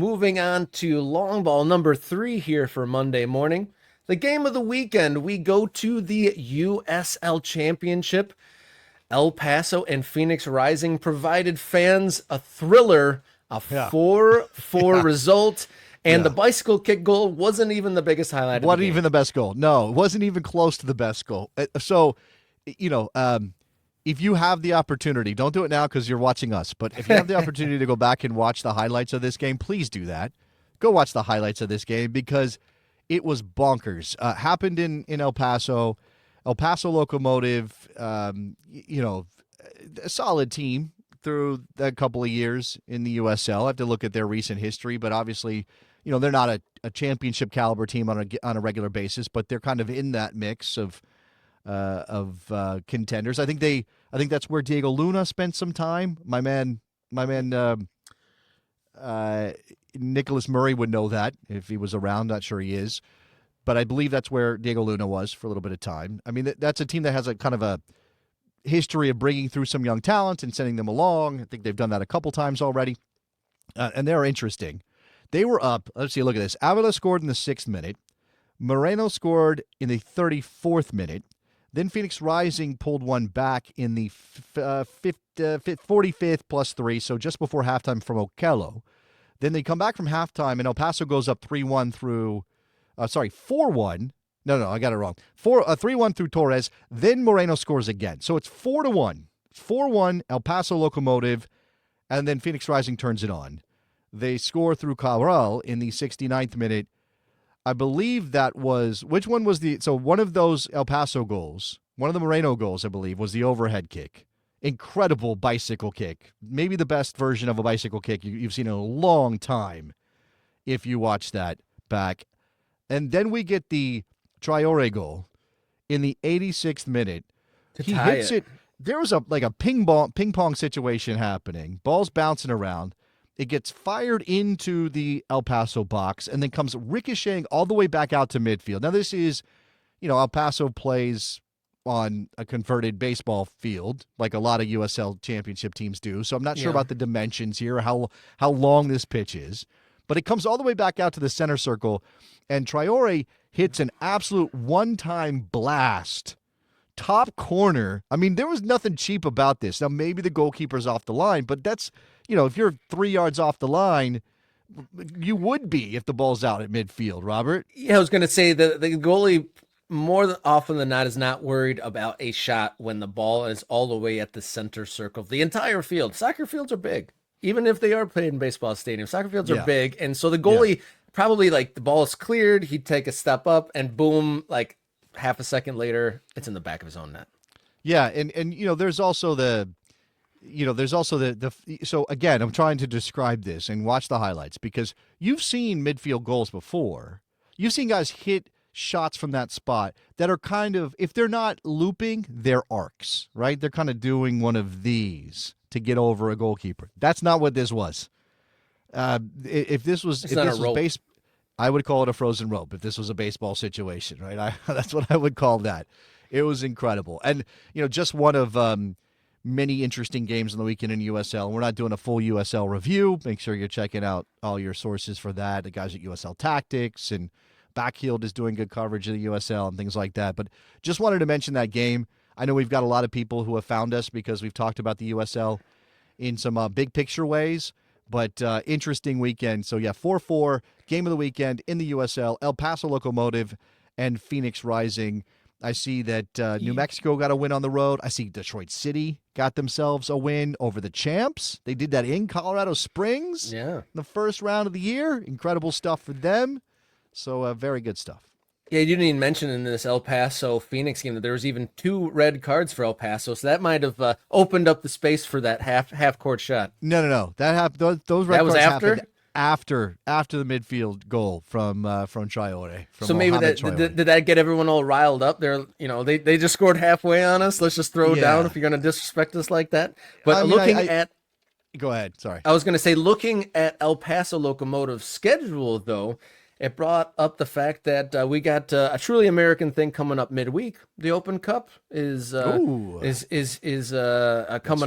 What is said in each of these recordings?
Moving on to long ball number 3 here for Monday morning. The game of the weekend, we go to the USL Championship. El Paso and Phoenix Rising provided fans a thriller, a Yeah. 4-4 Yeah. result, and the Yeah. bicycle kick goal wasn't even the biggest highlight of the Wasn't game. even the best goal. No, it wasn't even close to the best goal. So, you know, if you have the opportunity, don't do it now because you're watching us. But if you have the opportunity to go back and watch the highlights of this game, please do that. Go watch the highlights of this game because it was bonkers. Happened in El Paso. El Paso Locomotive, a solid team through a couple of years in the USL. I have to look at their recent history, but obviously, they're not a championship caliber team on a regular basis, but they're kind of in that mix of contenders. I think that's where Diego Luna spent some time. My man, Nicholas Murray would know that if he was around. Not sure he is, but I believe that's where Diego Luna was for a little bit of time. I mean, that's a team that has a kind of a history of bringing through some young talent and sending them along. I think they've done that a couple times already, and they're interesting. They were up. Let's see. Look at this. Avila scored in the 6th minute. Moreno scored in the 34th minute. Then Phoenix Rising pulled one back in the 45th plus 3, so just before halftime from Okello. Then they come back from halftime, and El Paso goes up 3-1 through, 4-1. No, I got it wrong. 3-1 through Torres. Then Moreno scores again. So it's 4-1. 4-1, El Paso Locomotive, and then Phoenix Rising turns it on. They score through Cabral in the 69th minute. I believe that was, which one was one of those El Paso goals, one of the Moreno goals, I believe, was the overhead kick. Incredible bicycle kick. Maybe the best version of a bicycle kick you've seen in a long time if you watch that back. And then we get the Traore goal in the 86th minute. He hits it. There was a ping pong situation happening. Ball's bouncing around. It gets fired into the El Paso box and then comes ricocheting all the way back out to midfield. Now, this is, El Paso plays on a converted baseball field like a lot of USL Championship teams do. So I'm not sure about the dimensions here, how long this pitch is. But it comes all the way back out to the center circle, and Traore hits an absolute one-time blast. Top corner. I mean, there was nothing cheap about this. Now, maybe the goalkeeper's off the line, but that's, if you're 3 yards off the line, you would be if the ball's out at midfield, Robert. Yeah, I was going to say the goalie more often than not is not worried about a shot when the ball is all the way at the center circle of the entire field. Soccer fields are big. Even if they are played in baseball stadiums, soccer fields are big. And so the goalie probably the ball is cleared, he'd take a step up and boom, half a second later, it's in the back of his own net. Yeah, and there's also so again, I'm trying to describe this and watch the highlights because you've seen midfield goals before. You've seen guys hit shots from that spot that are kind of, if they're not looping, they're arcs, right? They're kind of doing one of these to get over a goalkeeper. That's not what this was. If this was base, I would call it a frozen rope if this was a baseball situation, right? That's what I would call that. It was incredible. And, just one of many interesting games on the weekend in USL. We're not doing a full USL review. Make sure you're checking out all your sources for that. The guys at USL Tactics and Backheeled is doing good coverage of the USL and things like that. But just wanted to mention that game. I know we've got a lot of people who have found us because we've talked about the USL in some big picture ways. But interesting weekend. So, 4-4, game of the weekend in the USL, El Paso Locomotive and Phoenix Rising. I see that New Mexico got a win on the road. I see Detroit City got themselves a win over the champs. They did that in Colorado Springs in the first round of the year. Incredible stuff for them. So, very good stuff. Yeah, you didn't even mention in this El Paso Phoenix game that there was even 2 red cards for El Paso, so that might have opened up the space for that half court shot. No. That happened. Those red cards happened after the midfield goal from Traore. So maybe did that get everyone all riled up? They just scored halfway on us. Let's just throw down if you're going to disrespect us like that. But go ahead. Sorry, I was going to say looking at El Paso Locomotive's schedule though. It brought up the fact that we got a truly American thing coming up midweek. The Open Cup is coming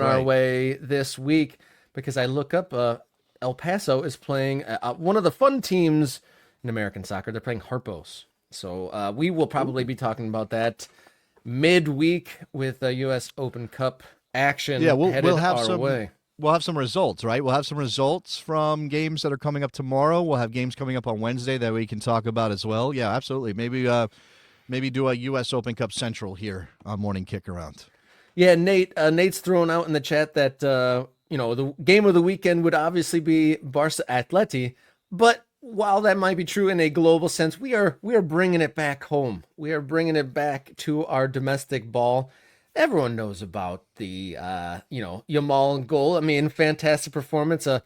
our way this week because I look up El Paso is playing one of the fun teams in American soccer. They're playing Harpos. So we will probably be talking about that midweek with the U.S. Open Cup action Yeah, headed we'll have our way. we'll have some results, right? We'll have some results from games that are coming up tomorrow. We'll have games coming up on Wednesday that we can talk about as well. Yeah, absolutely. Maybe do a U.S. Open Cup Central here on Morning Kick Around. Yeah, Nate's thrown out in the chat that the game of the weekend would obviously be Barca Atleti, but while that might be true in a global sense, we are bringing it back home. We are bringing it back to our domestic ball. Everyone knows about the Yamal goal. I mean, fantastic performance, a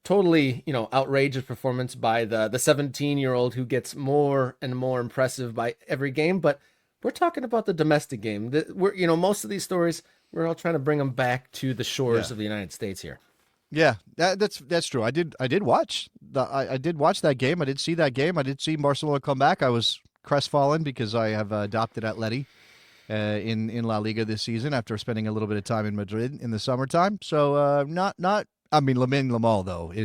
totally outrageous performance by the 17-year-old who gets more and more impressive by every game. But we're talking about the domestic game. We're most of these stories, we're all trying to bring them back to the shores of the United States here. Yeah, that's true. I did watch I did watch that game. I did see that game. I did see Barcelona come back. I was crestfallen because I have adopted Atleti in La Liga this season after spending a little bit of time in Madrid in the summertime. So not I mean Lamine Yamal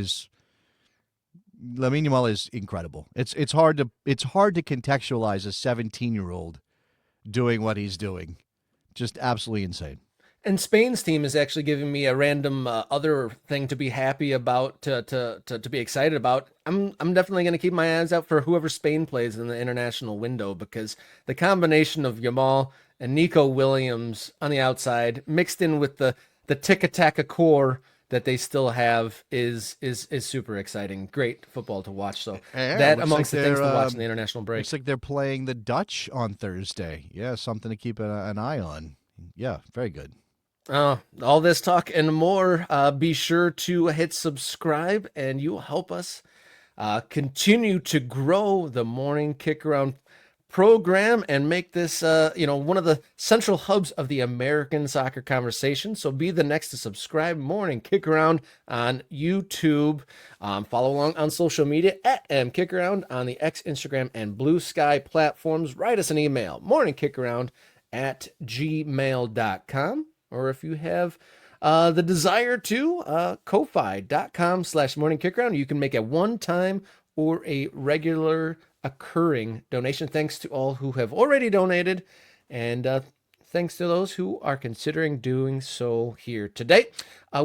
is incredible. It's hard to contextualize a 17-year-old doing what he's doing. Just absolutely insane. And Spain's team is actually giving me a random other thing to be happy about, to be excited about. I'm definitely going to keep my eyes out for whoever Spain plays in the international window, because the combination of Yamal and Nico Williams on the outside mixed in with the tiki-taka core that they still have is super exciting. Great football to watch. So that amongst the things to watch in the international break. Looks like they're playing the Dutch on Thursday. Yeah, something to keep an eye on. Yeah, very good. All this talk and more, be sure to hit subscribe, and you will help us continue to grow the Morning Kick Around program and make this one of the central hubs of the American soccer conversation. So be the next to subscribe. Morning Kick Around on YouTube. Follow along on social media at MKickaround on the X, Instagram, and Blue Sky platforms. Write us an email, morningkickaround@gmail.com. Or if you have the desire to, ko-fi.com/morningkickaround. You can make a one-time or a regular occurring donation. Thanks to all who have already donated, and thanks to those who are considering doing so here today.